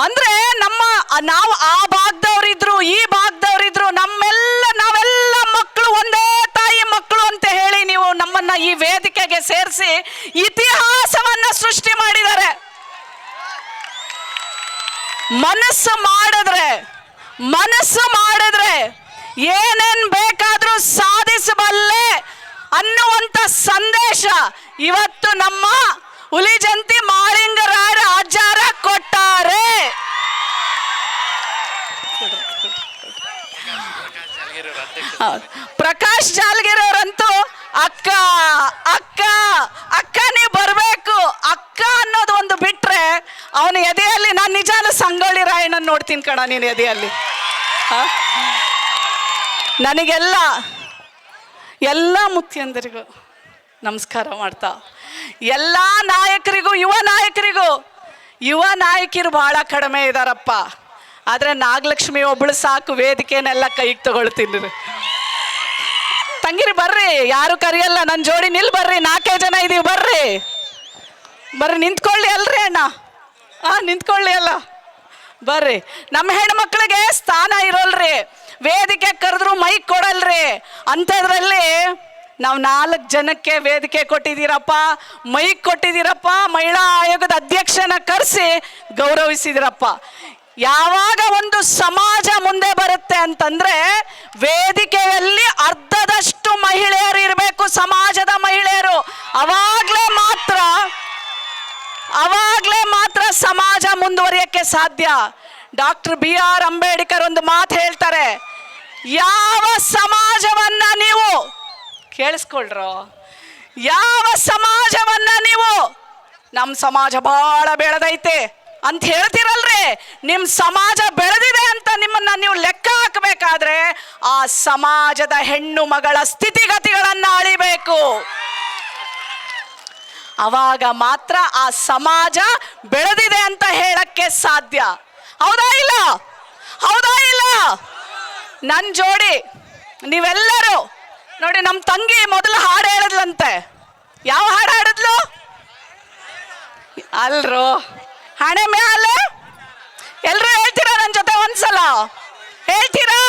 ಅಂದ್ರೆ ನಾವು ಆ ಭಾಗದವರಿದ್ರು, ಈ ಭಾಗದವರಿದ್ರು, ನಾವೆಲ್ಲ ಮಕ್ಕಳು ಒಂದೇ ತಾಯಿ ಮಕ್ಕಳು ಅಂತ ಹೇಳಿ ನೀವು ನಮ್ಮನ್ನ ಈ ವೇದಿಕೆಗೆ ಸೇರಿಸಿ ಇತಿಹಾಸವನ್ನ ಸೃಷ್ಟಿ ಮಾಡಿದ್ದಾರೆ. ಮನಸ್ಸು ಮಾಡಿದ್ರೆ ಏನೇನ್ ಬೇಕಾದ್ರೂ ಸಾಧಿಸಬಲ್ಲೆ ಅನ್ನುವಂತ ಸಂದೇಶ ಇವತ್ತು ನಮ್ಮ ಹುಲಿಜಂತಿ ಮಾಳಿಂಗರಾಯ ಆಚಾರ ಕೊಟ್ಟಾರೆ. ಪ್ರಕಾಶ್ ಜಾಲಗಿರವರಂತೂ ಅಕ್ಕ ಅಕ್ಕ ಅಕ್ಕ ನೀವು ಬರಬೇಕು ಅಕ್ಕ ಅನ್ನೋದು ಒಂದು ಬಿಟ್ರೆ ಅವನ ಎದೆಯಲ್ಲಿ ನಾನು ನಿಜಾನ ಸಂಗೊಳ್ಳಿ ರಾಯಣ್ಣನ ನೋಡ್ತೀನಿ ಕಣ. ನೀನು ಎದೆಯಲ್ಲಿ ಎಲ್ಲ ಮುಖ್ಯಂದರಿಗೂ ನಮಸ್ಕಾರ ಮಾಡ್ತಾ, ಎಲ್ಲ ನಾಯಕರಿಗೂ ಯುವ ನಾಯಕಿರು ಬಹಳ ಕಡಿಮೆ ಇದ್ದಾರಪ್ಪ. ಆದರೆ ನಾಗಲಕ್ಷ್ಮಿ ಒಬ್ಬಳು ಸಾಕು, ವೇದಿಕೆನೆಲ್ಲ ಕೈಗೆ ತಗೊಳ್ತೀನಿ. ತಂಗಿರಿ ಬರ್ರಿ, ಯಾರು ಕರಿಯಲ್ಲ, ನನ್ನ ಜೋಡಿ ಬರ್ರಿ, 4 ಜನ ಇದೀವಿ, ಬರ್ರಿ ನಿಂತ್ಕೊಳ್ಳಿ ಅಲ್ರಿ ಅಣ್ಣ, ನಿಂತ್ಕೊಳ್ಳಿ ಅಲ್ಲ, ಬರ್ರಿ. ನಮ್ಮ ಹೆಣ್ಮಕ್ಳಿಗೆ ಸ್ಥಾನ ಇರೋಲ್ರಿ, ವೇದಿಕೆ ಕರೆದ್ರು ಮೈಕ್ ಕೊಡಲ್ರಿ. ಅಂಥದ್ರಲ್ಲಿ ನಾವು 4 ಜನಕ್ಕೆ ವೇದಿಕೆ ಕೊಟ್ಟಿದ್ದೀರಪ್ಪ, ಮೈಕ್ ಕೊಟ್ಟಿದ್ದೀರಪ್ಪ, ಮಹಿಳಾ ಆಯೋಗದ ಅಧ್ಯಕ್ಷನ ಕರೆಸಿ ಗೌರವಿಸಿದಿರಪ್ಪ. ಯಾವಾಗ ಒಂದು ಸಮಾಜ ಮುಂದೆ ಬರುತ್ತೆ ಅಂತಂದ್ರೆ ವೇದಿಕೆಯಲ್ಲಿ ಅರ್ಧದಷ್ಟು ಮಹಿಳೆಯರು ಇರಬೇಕು, ಸಮಾಜದ ಮಹಿಳೆಯರು. ಅವಾಗ್ಲೇ ಮಾತ್ರ ಸಮಾಜ ಮುಂದುವರಿಯಕ್ಕೆ ಸಾಧ್ಯ. ಡಾಕ್ಟರ್ BR ಅಂಬೇಡ್ಕರ್ ಒಂದು ಮಾತು ಹೇಳ್ತಾರೆ, ಯಾವ ಸಮಾಜವನ್ನ ನೀವು ಕೇಳಿಸ್ಕೊಳ್ರೋ, ಯಾವ ಸಮಾಜವನ್ನ ನೀವು ನಮ್ಮ ಸಮಾಜ ಬಹಳ ಬೆಳೆದೈತೆ ಅಂತ ಹೇಳ್ತಿರಲ್ರಿ, ನಿಮ್ಮ ಸಮಾಜ ಬೆಳೆದಿದೆ ಅಂತ ನಿಮ್ಮನ್ನ ನೀವು ಲೆಕ್ಕ ಹಾಕಬೇಕಾದ್ರೆ ಆ ಸಮಾಜದ ಹೆಣ್ಣು ಮಗಳ ಸ್ಥಿತಿಗತಿಗಳನ್ನ ಅಳಿಬೇಕು. ಅವಾಗ ಮಾತ್ರ ಆ ಸಮಾಜ ಬೆಳೆದಿದೆ ಅಂತ ಹೇಳಕ್ಕೆ ಸಾಧ್ಯ. ಹೌದಾ ಇಲ್ಲ? ನನ್ನ ಜೋಡಿ ನೀವೆಲ್ಲರೂ ನೋಡಿ, ನಮ್ಮ ತಂಗಿ ಮೊದಲು ಹಾಡು ಹೇಳಿದ್ಲಂತೆ. ಯಾವ ಹಾಡು ಹಾಡಿದ್ಲು ಅಲ್ರೋ? ಹಣೆ ಮ್ಯಾಲೆ ಎಲ್ರು ಹೇಳ್ತೀರಾ ನನ್ನ ಜೊತೆ ಒಂದ್ಸಲ? ಹೇಳ್ತೀರಾ?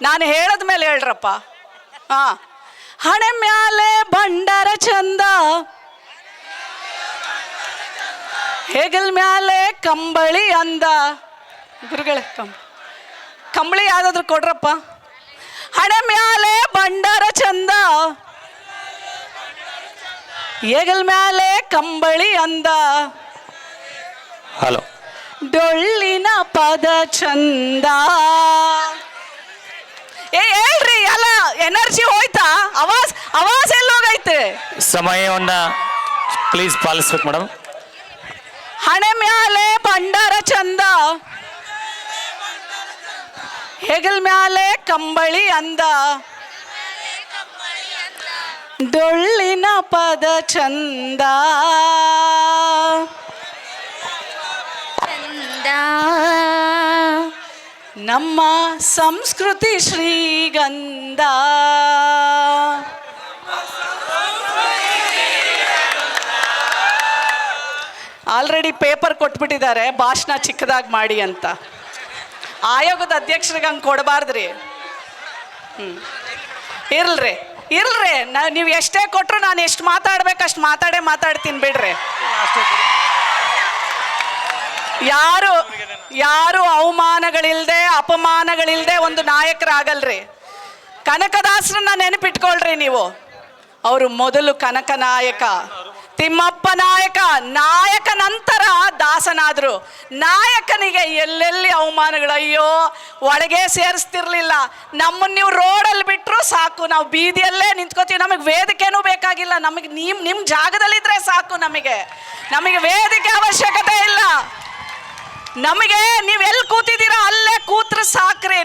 ನಾನು ಹೇಳದ ಮೇಲೆ ಹೇಳ್ರಪ್ಪ. ಹಣೆ ಮ್ಯಾಲೆ ಬಂಡಾರ ಚಂದ, ಹೆಗಲ್ ಮ್ಯಾಲೆ ಕಂಬಳಿ ಅಂದ. ಗುರುಗಳೇ ಕಂಬಳಿ ಯಾವ್ದಾದ್ರು ಕೊಡ್ರಪ್ಪ. ಹಣೆ ಮ್ಯಾಲೆ ಬಂಡಾರ ಚಂದ, ಹೆಗಲ್ ಮ್ಯಾಲೆ ಕಂಬಳಿ ಅಂದ, ಹಲೋ ಡೊಳ್ಳಿನ ಪದ ಚಂದ. ಹೇಳ್ರಿ, ಅಲ್ಲ ಎನರ್ಜಿ ಹೋಯ್ತಾ? ಅವಾಜ್ ಎಲ್ಲೋಗೈತೆ? ಸಮಯವನ್ನ ಪ್ಲೀಸ್ ಪಾಲಿಸ್ಬೇಕು ಮೇಡಮ್. ಹಣೆ ಮ್ಯಾಲೆ ಬಂಡಾರ ಚಂದ, ಹೆಗಲ್ ಮ್ಯಾಲೆ ಕಂಬಳಿ ಅಂದ, ಡೊಳ್ಳಿನ ಪದ ಚಂದ. ನಮ್ಮ ಸಂಸ್ಕೃತಿ ಶ್ರೀಗಂಧ. ಆಲ್ರೆಡಿ ಪೇಪರ್ ಕೊಟ್ಬಿಟ್ಟಿದ್ದಾರೆ ಭಾಷಣ ಚಿಕ್ಕದಾಗಿ ಮಾಡಿ ಅಂತ. ಆಯೋಗದ ಅಧ್ಯಕ್ಷರಿಗೆ ಹಂಗೆ ಕೊಡಬಾರ್ದ್ರಿ. ಇರ್ಲ್ರಿ ನೀವು ಎಷ್ಟೇ ಕೊಟ್ಟರು ನಾನು ಎಷ್ಟು ಮಾತಾಡ್ಬೇಕು ಅಷ್ಟು ಮಾತಾಡ್ತೀನಿ ಬಿಡ್ರಿ. ಯಾರು ಅವಮಾನಗಳಿಲ್ದೆ ಅಪಮಾನಗಳಿಲ್ದೆ ಒಂದು ನಾಯಕರಾಗಲ್ರಿ. ಕನಕದಾಸರನ್ನ ನೆನಪಿಟ್ಕೊಳ್ರಿ ನೀವು. ಅವರು ಮೊದಲು ಕನಕ ನಾಯಕ, ತಿಮ್ಮಪ್ಪ ನಾಯಕ ನಂತರ ದಾಸನಾದ್ರು. ನಾಯಕನಿಗೆ ಎಲ್ಲೆಲ್ಲಿ ಅವಮಾನಗಳು, ಅಯ್ಯೋ ಒಳಗೆ ಸೇರಿಸ್ತಿರ್ಲಿಲ್ಲ. ನಮ್ಮನ್ನು ನೀವು ರೋಡಲ್ಲಿ ಬಿಟ್ಟರು ಸಾಕು, ನಾವು ಬೀದಿಯಲ್ಲೇ ನಿಂತ್ಕೋತೀವಿ, ನಮಗೆ ವೇದಿಕೆನೂ ಬೇಕಾಗಿಲ್ಲ. ನಮಗೆ ನಿಮ್ಮ ಜಾಗದಲ್ಲಿದ್ದರೆ ಸಾಕು, ನಮಗೆ ವೇದಿಕೆ ಅವಶ್ಯಕತೆ ಇಲ್ಲ. ನಮಗೆ ನೀವೆಲ್ಲಿ ಕೂತಿದ್ದೀರಾ ಅಲ್ಲೇ ಕೂತ್ರೆ ಸಾಕ್ರಿ.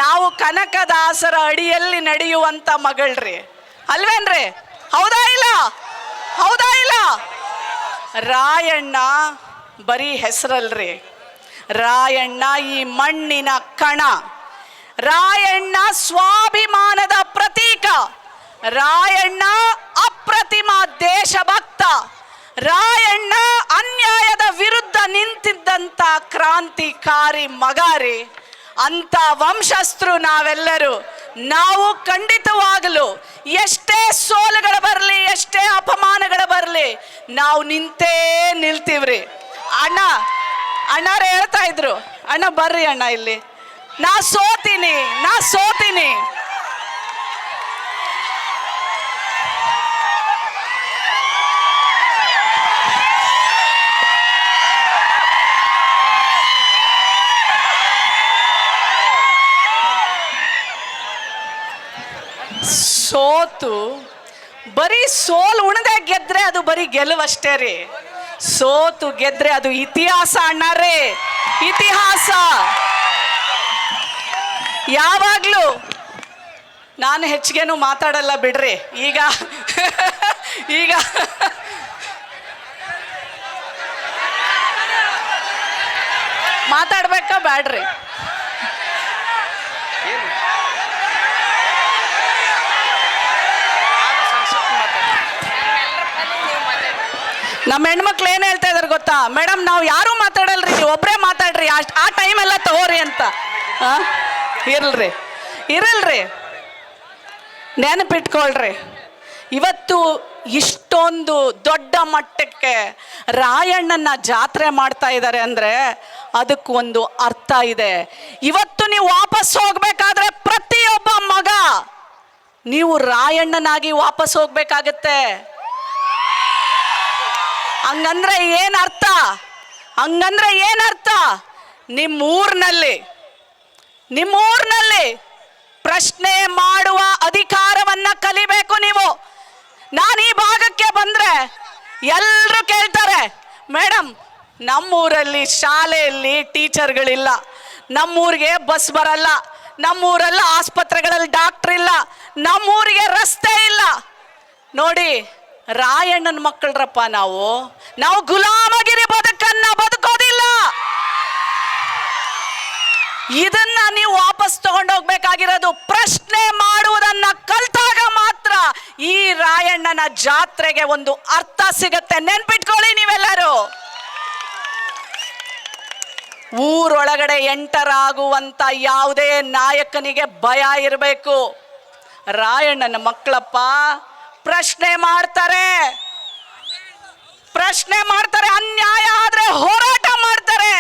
ನಾವು ಕನಕದಾಸರ ಅಡಿಯಲ್ಲಿ ನಡೆಯುವಂಥ ಮಗಳ್ರಿ, ಅಲ್ವೇನ್ರಿ? ಹೌದಾ ಇಲ್ಲ? ರಾಯಣ್ಣ ಬರೀ ಹೆಸರಲ್ರಿ, ರಾಯಣ್ಣ ಈ ಮಣ್ಣಿನ ಕಣ, ರಾಯಣ್ಣ ಸ್ವಾಭಿಮಾನದ ಪ್ರತೀಕ, ರಾಯಣ್ಣ ಅಪ್ರತಿಮ ದೇಶಭಕ್ತ, ರಾಯಣ್ಣ ಅನ್ಯಾಯದ ಕ್ರಾಂತಿಕಾರಿ ಮಗಾರಿ. ಅಂತ ವಂಶಸ್ಥರು ನಾವೆಲ್ಲರೂ. ನಾವು ಖಂಡಿತವಾಗಲು ಎಷ್ಟೇ ಸೋಲುಗಳು ಬರಲಿ, ಎಷ್ಟೇ ಅಪಮಾನಗಳು ಬರಲಿ, ನಾವು ನಿಂತೇ ನಿಲ್ತೀವ್ರಿ. ಅಣ್ಣರೇ ಹೇಳ್ತಾ ಇದ್ರು, ಅಣ್ಣ ಬರ್ರಿ ಅಣ್ಣ ಇಲ್ಲಿ, ನಾ ಸೋತೀನಿ. ಸೋತು ಬರೀ ಸೋಲು ಉಣದೆ ಗೆದ್ರೆ ಅದು ಬರೀ ಗೆಲುವಷ್ಟೇ ರೀ. ಸೋತು ಗೆದ್ರೆ ಅದು ಇತಿಹಾಸ ಅಣ್ಣರೇ, ಇತಿಹಾಸ. ಯಾವಾಗ್ಲೂ ನಾನು ಹೆಚ್ಚಿಗೆನು ಮಾತಾಡಲ್ಲ ಬಿಡ್ರಿ. ಈಗ ಮಾತಾಡ್ಬೇಕಾ ಬ್ಯಾಡ್ರಿ? ನಮ್ಮ ಹೆಣ್ಮಕ್ಳು ಏನು ಹೇಳ್ತಾ ಇದಾರೆ ಗೊತ್ತಾ ಮೇಡಮ್, ನಾವು ಯಾರೂ ಮಾತಾಡಲ್ರಿ, ನೀವು ಒಬ್ಬರೇ ಮಾತಾಡ್ರಿ, ಆ ಟೈಮ್ ಎಲ್ಲ ತಗೋರಿ ಅಂತ. ಇರಲ್ರಿ, ನೆನಪಿಟ್ಕೊಳ್ರಿ. ಇವತ್ತು ಇಷ್ಟೊಂದು ದೊಡ್ಡ ಮಟ್ಟಕ್ಕೆ ರಾಯಣ್ಣನ ಜಾತ್ರೆ ಮಾಡ್ತಾ ಇದ್ದಾರೆ ಅಂದರೆ ಅದಕ್ಕೊಂದು ಅರ್ಥ ಇದೆ. ಇವತ್ತು ನೀವು ವಾಪಸ್ ಹೋಗ್ಬೇಕಾದ್ರೆ ಪ್ರತಿಯೊಬ್ಬ ಮಗ ನೀವು ರಾಯಣ್ಣನಾಗಿ ವಾಪಸ್ ಹೋಗ್ಬೇಕಾಗತ್ತೆ. ಹಂಗಂದ್ರೆ ಏನರ್ಥ? ನಿಮ್ಮೂರಿನಲ್ಲಿ ಪ್ರಶ್ನೆ ಮಾಡುವ ಅಧಿಕಾರವನ್ನ ಕಲಿಬೇಕು ನೀವು. ನಾನು ಈ ಭಾಗಕ್ಕೆ ಬಂದ್ರೆ ಎಲ್ಲರೂ ಕೇಳ್ತಾರೆ, ಮೇಡಮ್ ನಮ್ಮೂರಲ್ಲಿ ಶಾಲೆಯಲ್ಲಿ ಟೀಚರ್ಗಳಿಲ್ಲ, ನಮ್ಮೂರಿಗೆ ಬಸ್ ಬರಲ್ಲ, ನಮ್ಮೂರಲ್ಲಿ ಆಸ್ಪತ್ರೆಗಳಲ್ಲಿ ಡಾಕ್ಟರ್ ಇಲ್ಲ, ನಮ್ಮೂರಿಗೆ ರಸ್ತೆ ಇಲ್ಲ. ನೋಡಿ, ರಾಯಣ್ಣನ ಮಕ್ಕಳ್ರಪ್ಪ ನಾವು ಗುಲಾಮಗಿರಿ ಬದುಕನ್ನ ಬದುಕೋದಿಲ್ಲ. ಇದನ್ನ ನೀವು ವಾಪಸ್ ತಗೊಂಡೋಗ್ಬೇಕಾಗಿರೋದು. ಪ್ರಶ್ನೆ ಮಾಡುವುದನ್ನ ಕಲ್ತಾಗ ಮಾತ್ರ ಈ ರಾಯಣ್ಣನ ಜಾತ್ರೆಗೆ ಒಂದು ಅರ್ಥ ಸಿಗತ್ತೆ. ನೆನ್ಪಿಟ್ಕೊಳ್ಳಿ ನೀವೆಲ್ಲರೂ. ಊರೊಳಗಡೆ ಎಂಟರಾಗುವಂತ ಯಾವುದೇ ನಾಯಕನಿಗೆ ಭಯ ಇರಬೇಕು. ರಾಯಣ್ಣನ ಮಕ್ಕಳಪ್ಪ ಪ್ರಶ್ನೆ ಮಾಡ್ತಾರೆ, ಅನ್ಯಾಯ ಆದ್ರೆ ಹೋರಾಟ ಮಾಡ್ತಾರೆ.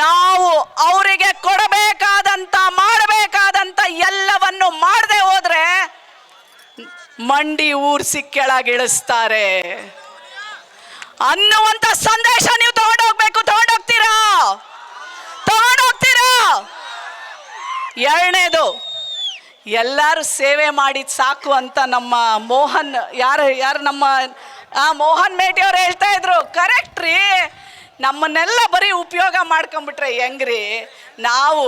ನಾವು ಅವರಿಗೆ ಕೊಡಬೇಕಾದಂತ ಮಾಡಬೇಕಾದಂತ ಎಲ್ಲವನ್ನು ಮಾಡದೆ ಹೋದ್ರೆ ಮಂಡಿ ಊರ್ಸಿ ಕೆಳಗಿಳಿಸ್ತಾರೆ ಅನ್ನುವಂತ ಸಂದೇಶ ನೀವು ತಗೊಂಡೋಗ್ಬೇಕು. ತಗೊಂಡೋಗ್ತೀರಾ? ಎರಡನೇದು, ಎಲ್ಲರೂ ಸೇವೆ ಮಾಡಿ ಸಾಕು ಅಂತ ನಮ್ಮ ಮೋಹನ್ ನಮ್ಮ ಮೋಹನ್ ಮೇಟಿ ಅವ್ರು ಹೇಳ್ತಾ ಇದ್ರು. ಕರೆಕ್ಟ್ ರೀ. ನಮ್ಮನ್ನೆಲ್ಲ ಬರೀ ಉಪಯೋಗ ಮಾಡ್ಕೊಂಡ್ಬಿಟ್ರೆ ಹೆಂಗ್ರಿ? ನಾವು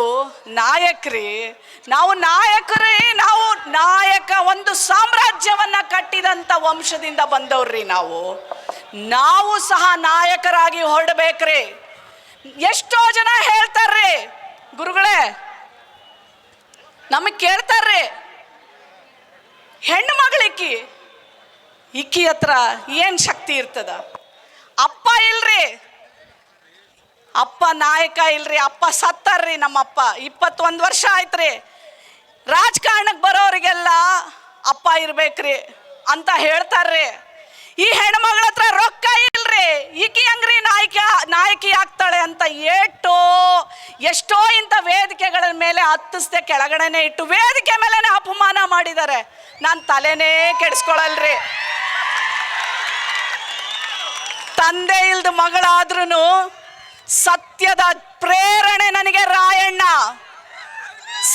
ನಾಯಕ ಒಂದು ಸಾಮ್ರಾಜ್ಯವನ್ನ ಕಟ್ಟಿದಂತ ವಂಶದಿಂದ ಬಂದವ್ರಿ. ನಾವು ಸಹ ನಾಯಕರಾಗಿ ಹೊರಡ್ಬೇಕ್ರಿ. ಎಷ್ಟೋ ಜನ ಹೇಳ್ತಾರ್ರಿ, ಗುರುಗಳೇ ನಮಗ್ ಕೇಳ್ತಾರ್ರಿ, ಹೆಣ್ಣು ಮಗಳಿಕ್ಕಿ ಹತ್ರ ಏನ್ ಶಕ್ತಿ ಇರ್ತದ? ಅಪ್ಪ ಇಲ್ರಿ, ಅಪ್ಪ ನಾಯಕ ಇಲ್ರಿ, ಅಪ್ಪ ಸತ್ತಾರ್ರಿ. ನಮ್ಮಪ್ಪ 21 ವರ್ಷ ಆಯ್ತ್ರಿ. ರಾಜಕಾರಣಕ್ಕೆ ಬರೋರಿಗೆಲ್ಲ ಅಪ್ಪ ಇರ್ಬೇಕ್ರಿ ಅಂತ ಹೇಳ್ತಾರ್ರಿ. ಈ ಹೆಣ್ಮಗಳ ಹತ್ರ ರೊಕ್ಕ ಇಲ್ರಿ, ಈಕಿ ಹಂಗ್ರಿ ನಾಯಕಿ ಆಗ್ತಾಳೆ ಅಂತ ಎಷ್ಟೋ ಇಂಥ ವೇದಿಕೆಗಳ ಮೇಲೆ ಹತ್ತಿಸ್ದೆ ಕೆಳಗಡೆನೆ ಇಟ್ಟು ವೇದಿಕೆ ಮೇಲೆನೆ ಅಪಮಾನ ಮಾಡಿದ್ದಾರೆ. ನಾನು ತಲೆನೇ ಕೆಡಿಸ್ಕೊಳಲ್ರಿ. ತಂದೆ ಇಲ್ದ ಮಗಳಾದ್ರೂ ಸತ್ಯದ ಪ್ರೇರಣೆ ನನಗೆ ರಾಯಣ್ಣ,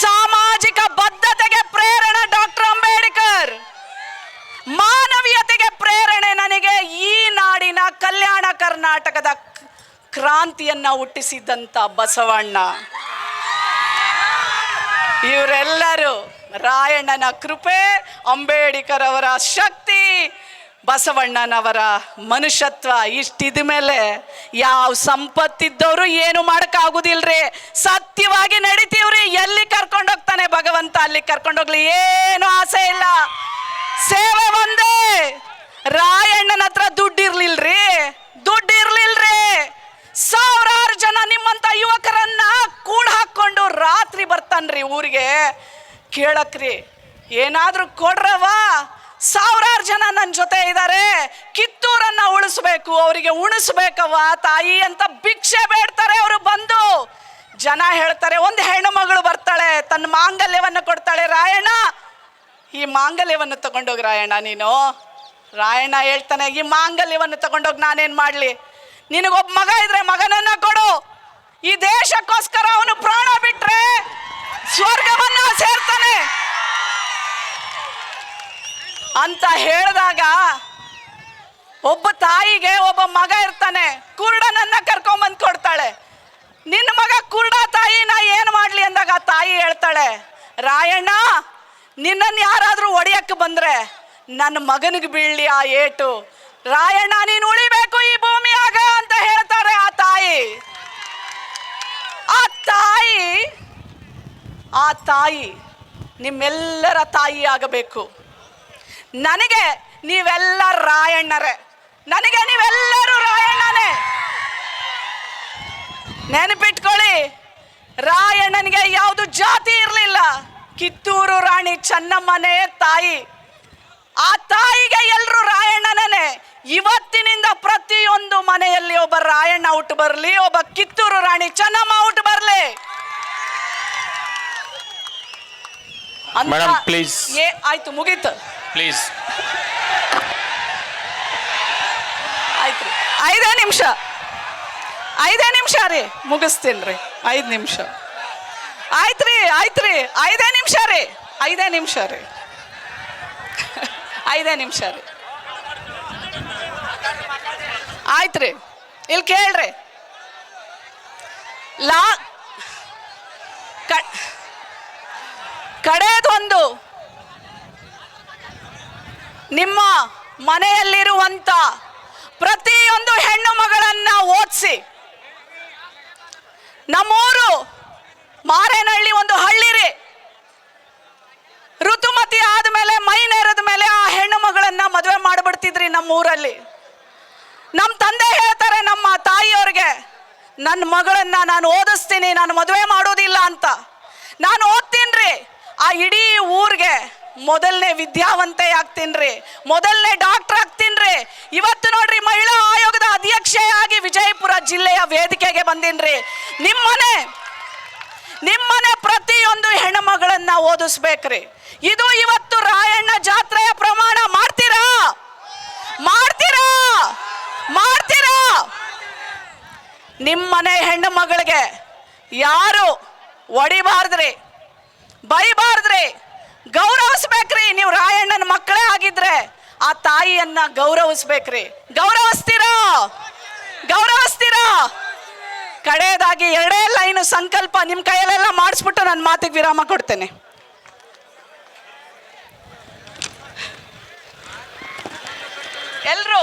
ಸಾಮಾಜಿಕ ಬದ್ಧತೆಗೆ ಪ್ರೇರಣೆ ಡಾಕ್ಟರ್ ಅಂಬೇಡ್ಕರ್, ಮಾನವೀಯತೆಗೆ ಪ್ರೇರಣೆ ನನಗೆ ಈ ನಾಡಿನ ಕಲ್ಯಾಣ ಕರ್ನಾಟಕದ ಕ್ರಾಂತಿಯನ್ನ ಹುಟ್ಟಿಸಿದಂತ ಬಸವಣ್ಣ. ಇವರೆಲ್ಲರೂ ರಾಯಣ್ಣನ ಕೃಪೆ, ಅಂಬೇಡ್ಕರ್ ಅವರ ಶಕ್ತಿ, ಬಸವಣ್ಣನವರ ಮನುಷ್ಯತ್ವ ಇಷ್ಟಿದ ಮೇಲೆ ಯಾವ ಸಂಪತ್ತಿದ್ದವರು ಏನು ಮಾಡಕ್ಕಾಗುದಿಲ್ರಿ. ಸತ್ಯವಾಗಿ ನಡಿತೀವ್ರಿ. ಎಲ್ಲಿ ಕರ್ಕೊಂಡೋಗ್ತಾನೆ ಭಗವಂತ ಅಲ್ಲಿ ಕರ್ಕೊಂಡೋಗ್ಲಿ, ಏನು ಆಸೆ ಇಲ್ಲ. ಸೇವೆ ಒಂದೇ. ರಾಯಣ್ಣನ ಹತ್ರ ದುಡ್ಡಿರ್ಲಿಲ್ರಿ. ಊರಿಗೆ ಕೇಳಕ್ರಿ, ಏನಾದರೂ ಕೊಡ್ರವ, ಸಾವಿರಾರು ಜನ ನನ್ನ ಜೊತೆ ಇದ್ದಾರೆ, ಕಿತ್ತೂರನ್ನ ಉಳಿಸ್ಬೇಕು, ಅವರಿಗೆ ಉಣಿಸ್ಬೇಕವ್ವ ತಾಯಿ ಅಂತ ಭಿಕ್ಷೆ ಬೇಡ್ತಾರೆ. ಅವರು ಬಂದು ಜನ ಹೇಳ್ತಾರೆ, ಒಂದು ಹೆಣ್ಣು ಮಗಳು ಬರ್ತಾಳೆ, ತನ್ನ ಮಾಂಗಲ್ಯವನ್ನು ಕೊಡ್ತಾಳೆ, ರಾಯಣ್ಣ ಈ ಮಾಂಗಲ್ಯವನ್ನು ತಗೊಂಡೋಗಿ ರಾಯಣ್ಣ ನೀನು. ರಾಯಣ್ಣ ಹೇಳ್ತಾನೆ, ಈ ಮಾಂಗಲ್ಯವನ್ನು ತಗೊಂಡೋಗಿ ನಾನೇನು ಮಾಡಲಿ, ನಿನಗೊಬ್ಬ ಮಗ ಇದ್ರೆ ಮಗನನ್ನ ಕೊಡು, ಈ ದೇಶಕ್ಕೋಸ್ಕರ ಅವನು ಪ್ರಾಣ ಬಿಟ್ರೆ ಸ್ವರ್ಗವನ್ನ ಸೇರ್ತಾನೆ ಅಂತ ಹೇಳಿದಾಗ ಒಬ್ಬ ತಾಯಿಗೆ ಒಬ್ಬ ಮಗ ಇರ್ತಾನೆ, ಕುರುಡನನ್ನ ಕರ್ಕೊಂಬಂದು ಕೊಡ್ತಾಳೆ. ನಿನ್ನ ಮಗ ಕುರುಡ ತಾಯಿ, ನಾ ಏನು ಮಾಡಲಿ ಅಂದಾಗ ಆ ತಾಯಿ ಹೇಳ್ತಾಳೆ, ರಾಯಣ್ಣ ನಿನ್ನನ್ನು ಯಾರಾದರೂ ಒಡೆಯಕ್ಕೆ ಬಂದ್ರೆ ನನ್ನ ಮಗನಿಗೆ ಬೀಳಲಿ ಆ ಏಟು, ರಾಯಣ್ಣ ನೀನು ಉಳಿಬೇಕು ಈ ಭೂಮಿಯಾಗ ಅಂತ ಹೇಳ್ತಾರೆ ಆ ತಾಯಿ. ಆ ತಾಯಿ ನಿಮ್ಮೆಲ್ಲರ ತಾಯಿ ಆಗಬೇಕು. ನನಗೆ ನೀವೆಲ್ಲ ರಾಯಣ್ಣರೇ, ನನಗೆ ನೀವೆಲ್ಲರೂ ರಾಯಣ್ಣನೇ. ನೆನಪಿಟ್ಕೊಳ್ಳಿ, ರಾಯಣ್ಣನಿಗೆ ಯಾವುದು ಜಾತಿ ಇರಲಿಲ್ಲ. ಕಿತ್ತೂರು ರಾಣಿ ಚೆನ್ನಮ್ಮನೇ ತಾಯಿ. ಆ ತಾಯಿಗೆ ಎಲ್ಲರೂ ರಾಯಣ್ಣನೇ. ಇವತ್ತಿನಿಂದ ಪ್ರತಿಯೊಂದು ಮನೆಯಲ್ಲಿ ಒಬ್ಬ ರಾಯಣ್ಣ ಹುಟ್ಟು ಬರಲಿ, ಒಬ್ಬ ಕಿತ್ತೂರು ರಾಣಿ ಚೆನ್ನಮ್ಮ ಹುಟ್ಟು ಬರಲಿ. Madam please. ಆಯ್ತು, ಮುಗೀತು, ಪ್ಲೀಸ್. ಆಯ್ತು ರೀ, 5 ನಿಮಿಷ ರೀ, ಮುಗಿಸ್ತೀನಿ ರೀ, 5 ನಿಮಿಷ. ಆಯ್ತು ರೀ 5 ನಿಮಿಷ ರೀ, 5 ನಿಮಿಷ ರೀ, 5 ನಿಮಿಷ ರೀ. ಆಯ್ತು ರೀ, ಇಲ್ಲಿ ಕೇಳ್ರಿ, ಕಡೆದೊಂದು ನಿಮ್ಮ ಮನೆಯಲ್ಲಿರುವಂತ ಪ್ರತಿಯೊಂದು ಹೆಣ್ಣು ಮಗಳನ್ನ ಓದಿಸಿ. ನಮ್ಮೂರು ಮಾರೇನಹಳ್ಳಿ ಒಂದು ಹಳ್ಳಿ ರೀ. ಋತುಮತಿ ಆದ್ಮೇಲೆ ಮೈ ನೆರೆದ ಮೇಲೆ ಆ ಹೆಣ್ಣು ಮಗಳನ್ನ ಮದುವೆ ಮಾಡಿಬಿಡ್ತಿದ್ರಿ ನಮ್ಮೂರಲ್ಲಿ. ನಮ್ಮ ತಂದೆ ಹೇಳ್ತಾರೆ ನಮ್ಮ ತಾಯಿಯವ್ರಿಗೆ, ನನ್ನ ಮಗಳನ್ನ ನಾನು ಓದಿಸ್ತೀನಿ, ನಾನು ಮದುವೆ ಮಾಡೋದಿಲ್ಲ ಅಂತ. ನಾನು ಓದ್ತೀನಿ, ಆ ಇಡೀ ಊರಿಗೆ ಮೊದಲನೇ ವಿದ್ಯಾವಂತೆ ಆಗ್ತೀನಿ, ಮೊದಲನೇ ಡಾಕ್ಟರ್ ಆಗ್ತೀನಿ. ಇವತ್ತು ನೋಡ್ರಿ, ಮಹಿಳಾ ಆಯೋಗದ ಅಧ್ಯಕ್ಷೆಯಾಗಿ ವಿಜಯಪುರ ಜಿಲ್ಲೆಯ ವೇದಿಕೆಗೆ ಬಂದೀನಿ. ನಿಮ್ಮನೆ ಪ್ರತಿಯೊಂದು ಹೆಣ್ಣುಮಗಳನ್ನ ಓದಿಸ್ಬೇಕ್ರಿ. ಇದು ಇವತ್ತು ರಾಯಣ್ಣ ಜಾತ್ರೆಯ ಪ್ರಮಾಣ. ಮಾಡ್ತೀರಾ? ನಿಮ್ಮನೆ ಹೆಣ್ಣು ಮಗಳಿಗೆ ಯಾರು ಹೊಡಿಬಾರ್ದ್ರಿ, ಬೈಬಾರ್ದ್ರಿ, ಗೌರವಿಸ್ಬೇಕ್ರಿ. ನೀವು ರಾಯಣ್ಣನ ಮಕ್ಕಳೇ ಆಗಿದ್ರೆ ಆ ತಾಯಿಯನ್ನ ಗೌರವಿಸ್ಬೇಕ್ರಿ. ಗೌರವಿಸ್ತೀರಾ? ಕಡೆಯದಾಗಿ 2 ಲೈನು ಸಂಕಲ್ಪ ನಿಮ್ಮ ಕೈಯಲ್ಲೆಲ್ಲ ಮಾಡಿಸ್ಬಿಟ್ಟು ನನ್ನ ಮಾತಿಗೆ ವಿರಾಮ ಕೊಡ್ತೇನೆ. ಎಲ್ರು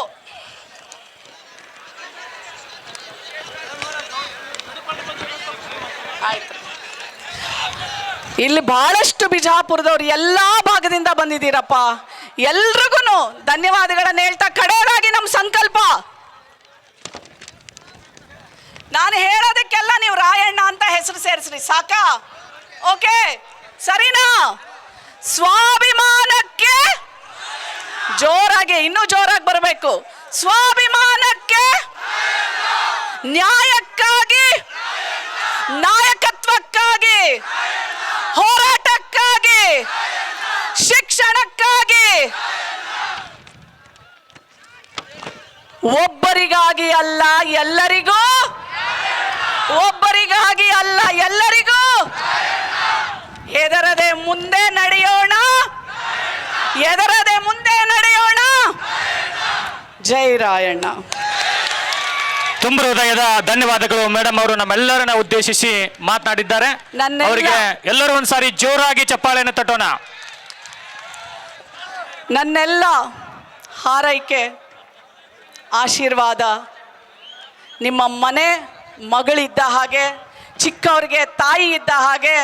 ಆಯ್ತು. ಇಲ್ಲಿ ಬಹಳಷ್ಟು ಬಿಜಾಪುರದವ್ರು ಎಲ್ಲಾ ಭಾಗದಿಂದ ಬಂದಿದ್ದೀರಪ್ಪ. ಎಲ್ರಿಗೂ ಧನ್ಯವಾದಗಳನ್ನ ಹೇಳ್ತಾ, ಕಡೆಯದಾಗಿ ನಮ್ಮ ಸಂಕಲ್ಪ, ನಾನು ಹೇಳೋದಕ್ಕೆಲ್ಲ ನೀವು ರಾಯಣ್ಣ ಅಂತ ಹೆಸರು ಸೇರಿಸ್ರಿ, ಸಾಕಾ? ಓಕೆ, ಸರಿನಾ? ಸ್ವಾಭಿಮಾನಕ್ಕೆ ಜೋರಾಗಿ, ಇನ್ನೂ ಜೋರಾಗಿ ಬರಬೇಕು. ಸ್ವಾಭಿಮಾನಕ್ಕೆ, ನ್ಯಾಯಕ್ಕಾಗಿ, ನಾಯಕತ್ವಕ್ಕಾಗಿ, ಹೋರಾಟಕ್ಕಾಗಿ, ಶಿಕ್ಷಣಕ್ಕಾಗಿ, ಒಬ್ಬರಿಗಾಗಿ ಅಲ್ಲ ಎಲ್ಲರಿಗೂ, ಒಬ್ಬರಿಗಾಗಿ ಅಲ್ಲ ಎಲ್ಲರಿಗೂ, ಹೆದರದೆ ಮುಂದೆ ನಡೆಯೋಣ, ಹೆದರದೆ ಮುಂದೆ ನಡೆಯೋಣ. ಜೈ ರಾಯಣ್ಣ. ತುಂಬ ಹೃದಯದ ಧನ್ಯವಾದಗಳು ಮೇಡಮ್. ಅವರು ನಮ್ಮೆಲ್ಲರನ್ನ ಉದ್ದೇಶಿಸಿ ಮಾತನಾಡಿದ್ದಾರೆ. ಅವರಿಗೆ ಎಲ್ಲರೂ ಒಂದ್ಸಾರಿ ಜೋರಾಗಿ ಚಪ್ಪಾಳೆಯನ್ನು ತಟ್ಟೋಣ. ನನ್ನೆಲ್ಲ ಹಾರೈಕೆ, ಆಶೀರ್ವಾದ ನಿಮ್ಮ ಮನೆ ಮಗಳಿದ್ದ ಹಾಗೆ, ಚಿಕ್ಕವರಿಗೆ ತಾಯಿ ಇದ್ದ ಹಾಗೆ,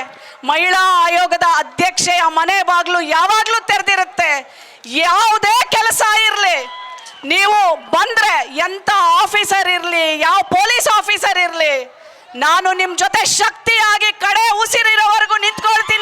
ಮಹಿಳಾ ಆಯೋಗದ ಅಧ್ಯಕ್ಷೆಯ ಮನೆ ಬಾಗಿಲು ಯಾವಾಗಲೂ ತೆರೆದಿರುತ್ತೆ. ಯಾವುದೇ ಕೆಲಸ ಇರಲಿ, ನೀವು ಬಂದರೆ ಎಂಥ ಆಫೀಸರ್ ಇರಲಿ, ಯಾವ ಪೊಲೀಸ್ ಆಫೀಸರ್ ಇರಲಿ, ನಾನು ನಿಮ್ಮ ಜೊತೆ ಶಕ್ತಿಯಾಗಿ ಕಡೆ ಉಸಿರಿರೋವರೆಗೂ ನಿಂತ್ಕೊಳ್ತೀನಿ.